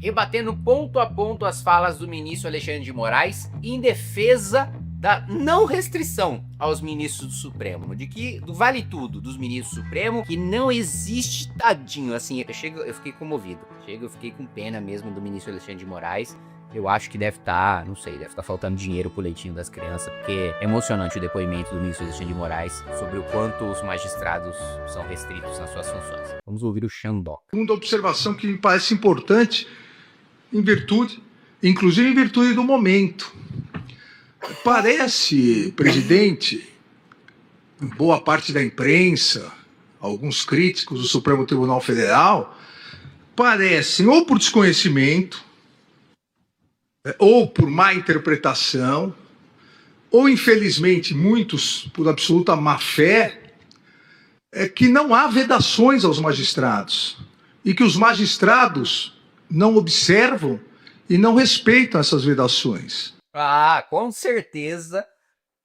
rebatendo ponto a ponto as falas do ministro Alexandre de Moraes em defesa da não restrição aos ministros do Supremo, de que do vale tudo dos ministros do Supremo, que não existe, tadinho, assim, eu fiquei comovido, eu fiquei com pena mesmo do ministro Alexandre de Moraes. Eu acho que deve estar, não sei, deve estar faltando dinheiro pro leitinho das crianças, porque é emocionante o depoimento do ministro Alexandre de Moraes sobre o quanto os magistrados são restritos nas suas funções. Vamos ouvir o Xandoca. Segunda observação que me parece importante, inclusive em virtude do momento. Parece, presidente, boa parte da imprensa, alguns críticos do Supremo Tribunal Federal, parecem ou por desconhecimento, ou por má interpretação, ou infelizmente muitos por absoluta má fé, que não há vedações aos magistrados e que os magistrados não observam e não respeitam essas vedações. Ah, com certeza,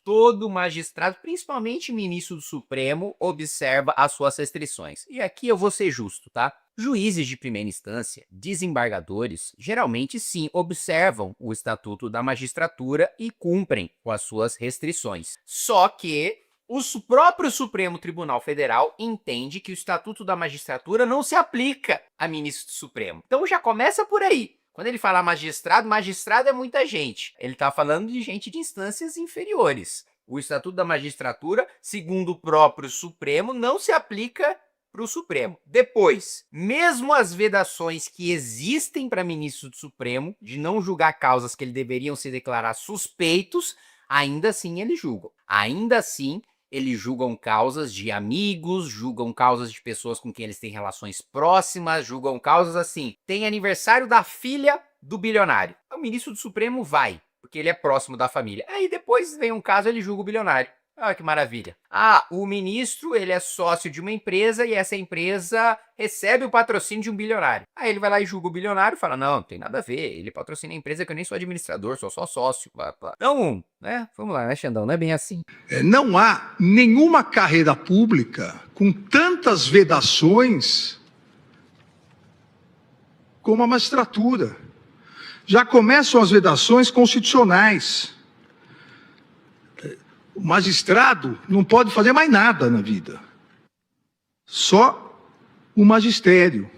todo magistrado, principalmente ministro do Supremo, observa as suas restrições. E aqui eu vou ser justo, tá? Juízes de primeira instância, desembargadores, geralmente sim observam o Estatuto da Magistratura e cumprem com as suas restrições. Só que o próprio Supremo Tribunal Federal entende que o Estatuto da Magistratura não se aplica a ministro do Supremo. Então já começa por aí. Quando ele fala magistrado, magistrado é muita gente. Ele está falando de gente de instâncias inferiores. O Estatuto da Magistratura, segundo o próprio Supremo, não se aplica para o Supremo. Depois, mesmo as vedações que existem para ministro do Supremo, de não julgar causas que ele deveriam se declarar suspeitos, ainda assim ele julga. Ainda assim, eles julgam causas de amigos, julgam causas de pessoas com quem eles têm relações próximas, julgam causas assim. Tem aniversário da filha do bilionário. O ministro do Supremo vai, porque ele é próximo da família. Aí depois vem um caso, ele julga o bilionário. Olha que maravilha. Ah, o ministro, ele é sócio de uma empresa e essa empresa recebe o patrocínio de um bilionário. Aí ele vai lá e julga o bilionário e fala, não tem nada a ver, ele patrocina a empresa que eu nem sou administrador, sou só sócio. Blá, blá. Então, né, vamos lá, né, Xandão, não é bem assim. Não há nenhuma carreira pública com tantas vedações como a magistratura. Já começam as vedações constitucionais. O magistrado não pode fazer mais nada na vida. Só o magistério.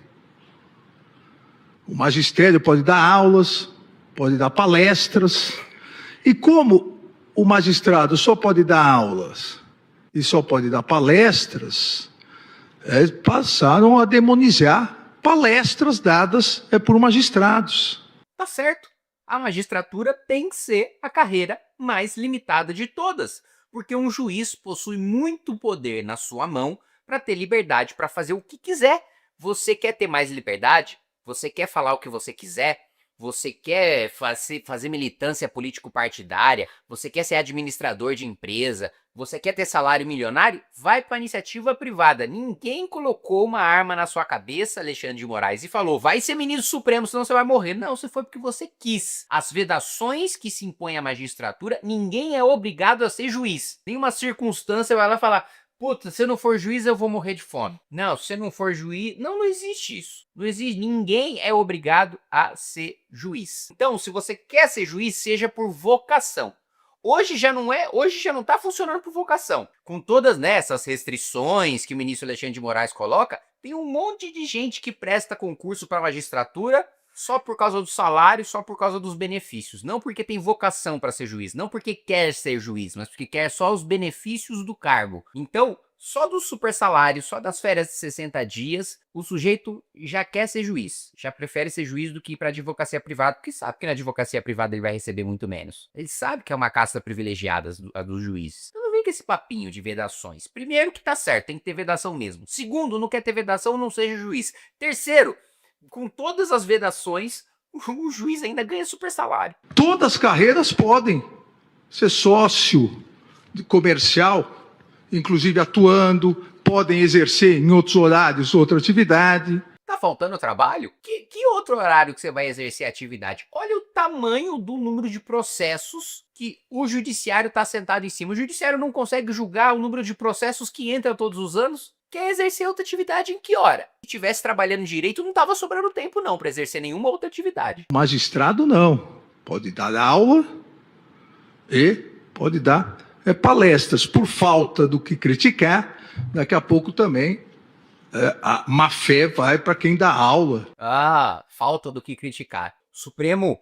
O magistério pode dar aulas, pode dar palestras. E como o magistrado só pode dar aulas e só pode dar palestras, passaram a demonizar palestras dadas por magistrados. Tá certo. A magistratura tem que ser a carreira mais limitada de todas, porque um juiz possui muito poder na sua mão para ter liberdade para fazer o que quiser. Você quer ter mais liberdade? Você quer falar o que você quiser? Você quer fazer militância político-partidária? Você quer ser administrador de empresa? Você quer ter salário milionário? Vai para a iniciativa privada. Ninguém colocou uma arma na sua cabeça, Alexandre de Moraes, e falou, vai ser ministro supremo, senão você vai morrer. Não, você foi porque você quis. As vedações que se impõem à magistratura, ninguém é obrigado a ser juiz. Nenhuma circunstância vai lá falar, puta, se eu não for juiz, eu vou morrer de fome. Não, se você não for juiz... Não existe isso. Não existe. Ninguém é obrigado a ser juiz. Então, se você quer ser juiz, seja por vocação. Hoje já não tá funcionando por vocação. Com todas essas restrições que o ministro Alexandre de Moraes coloca, tem um monte de gente que presta concurso para magistratura só por causa do salário, só por causa dos benefícios. Não porque tem vocação para ser juiz, não porque quer ser juiz, mas porque quer só os benefícios do cargo. Então, só do super salário, só das férias de 60 dias, o sujeito já quer ser juiz. Já prefere ser juiz do que ir para advocacia privada, porque sabe que na advocacia privada ele vai receber muito menos. Ele sabe que é uma casta privilegiada a dos juízes. Então não vem com esse papinho de vedações. Primeiro que tá certo, tem que ter vedação mesmo. Segundo, não quer ter vedação, não seja juiz. Terceiro, com todas as vedações, o juiz ainda ganha super salário. Todas as carreiras podem ser sócio comercial, inclusive atuando, podem exercer em outros horários, outra atividade. Tá faltando trabalho? Que outro horário que você vai exercer atividade? Olha o tamanho do número de processos que o judiciário está sentado em cima. O judiciário não consegue julgar o número de processos que entra todos os anos. quer exercer outra atividade em que hora? Se tivesse trabalhando direito, não tava sobrando tempo não para exercer nenhuma outra atividade. O magistrado não. Pode dar aula e pode dar palestras. Por falta do que criticar, daqui a pouco também a má fé vai para quem dá aula. Ah, falta do que criticar. O Supremo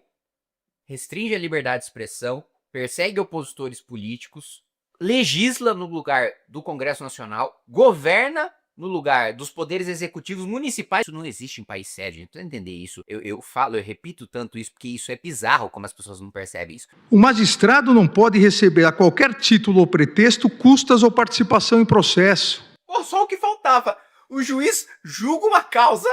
restringe a liberdade de expressão, persegue opositores políticos, legisla no lugar do Congresso Nacional, governa no lugar dos poderes executivos municipais. Isso não existe em país sério, gente precisa entender isso. Eu repito tanto isso porque isso é bizarro como as pessoas não percebem isso. O magistrado não pode receber a qualquer título ou pretexto custas ou participação em processo. Pô, só o que faltava. O juiz julga uma causa,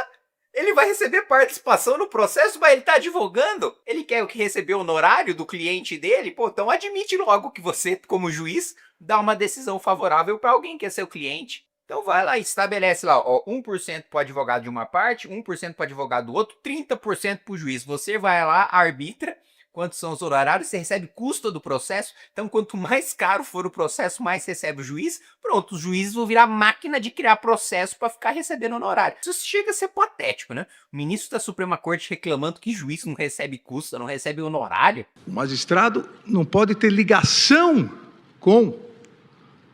ele vai receber participação no processo, mas ele tá advogando. Ele quer o que receber o honorário do cliente dele? Pô, então admite logo que você, como juiz, dá uma decisão favorável para alguém que é seu cliente. Então vai lá e estabelece lá, ó, 1% para o advogado de uma parte, 1% para o advogado do outro, 30% para o juiz. Você vai lá, arbitra quantos são os honorários, você recebe custo do processo. Então quanto mais caro for o processo, mais recebe o juiz. Pronto, os juízes vão virar máquina de criar processo para ficar recebendo honorário. Isso chega a ser patético, né? O ministro da Suprema Corte reclamando que juiz não recebe custo, não recebe honorário. O magistrado não pode ter ligação com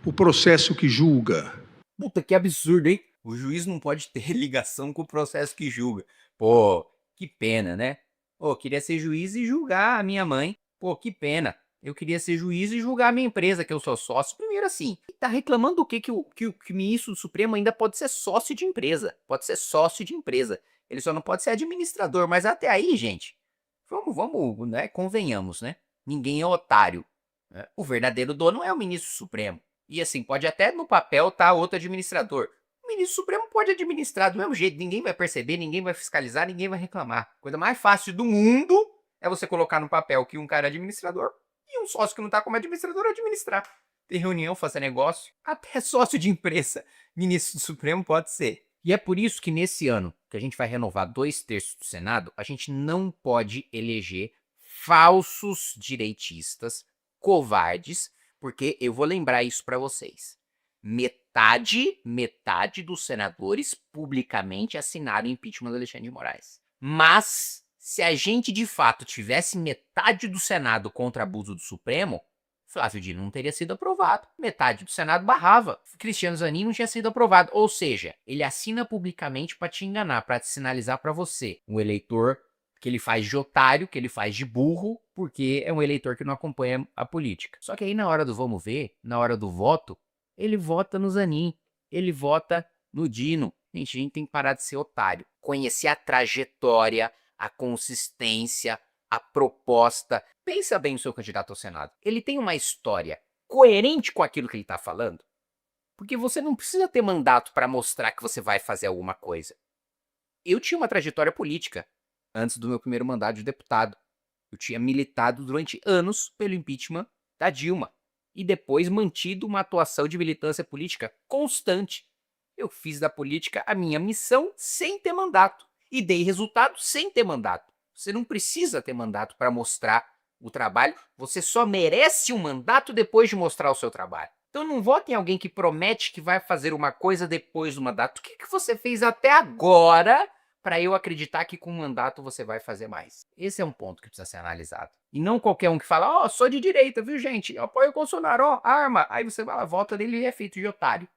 o processo que julga. Puta, que absurdo, hein? O juiz não pode ter ligação com o processo que julga. Pô, que pena, né? Pô, queria ser juiz e julgar a minha mãe. Pô, que pena. Eu queria ser juiz e julgar a minha empresa, que eu sou sócio. Primeiro assim, tá reclamando do que o ministro do Supremo ainda pode ser sócio de empresa. Pode ser sócio de empresa. Ele só não pode ser administrador. Mas até aí, gente, vamos, né? Convenhamos, né? Ninguém é otário. Né? O verdadeiro dono é o ministro Supremo. E assim, pode até no papel estar outro administrador. O ministro Supremo pode administrar do mesmo jeito, ninguém vai perceber, ninguém vai fiscalizar, ninguém vai reclamar. A coisa mais fácil do mundo é você colocar no papel que um cara é administrador e um sócio que não está como administrador administrar. Ter reunião, fazer negócio, até sócio de empresa, ministro do Supremo pode ser. E é por isso que nesse ano, que a gente vai renovar 2/3 do Senado, a gente não pode eleger falsos direitistas, covardes, porque eu vou lembrar isso para vocês. Metade dos senadores publicamente assinaram o impeachment do Alexandre de Moraes. Mas, se a gente de fato tivesse metade do Senado contra abuso do Supremo, Flávio Dino não teria sido aprovado. Metade do Senado barrava. Cristiano Zanin não tinha sido aprovado. Ou seja, ele assina publicamente para te enganar, para te sinalizar para você, um eleitor que ele faz de otário, que ele faz de burro, porque é um eleitor que não acompanha a política. Só que aí na hora do vamos ver, na hora do voto, ele vota no Zanin, ele vota no Dino. Gente, a gente tem que parar de ser otário. Conhecer a trajetória, a consistência, a proposta. Pensa bem no seu candidato ao Senado. Ele tem uma história coerente com aquilo que ele está falando? Porque você não precisa ter mandato para mostrar que você vai fazer alguma coisa. Eu tinha uma trajetória política antes do meu primeiro mandato de deputado. Eu tinha militado durante anos pelo impeachment da Dilma e depois mantido uma atuação de militância política constante. Eu fiz da política a minha missão sem ter mandato e dei resultado sem ter mandato. Você não precisa ter mandato para mostrar o trabalho, você só merece um mandato depois de mostrar o seu trabalho. Então não vote em alguém que promete que vai fazer uma coisa depois do mandato. O que você fez até agora para eu acreditar que com o mandato você vai fazer mais? Esse é um ponto que precisa ser analisado. E não qualquer um que fala, sou de direita, viu gente? Eu apoio o Bolsonaro, arma. Aí você vai lá, vota nele e é feito de otário.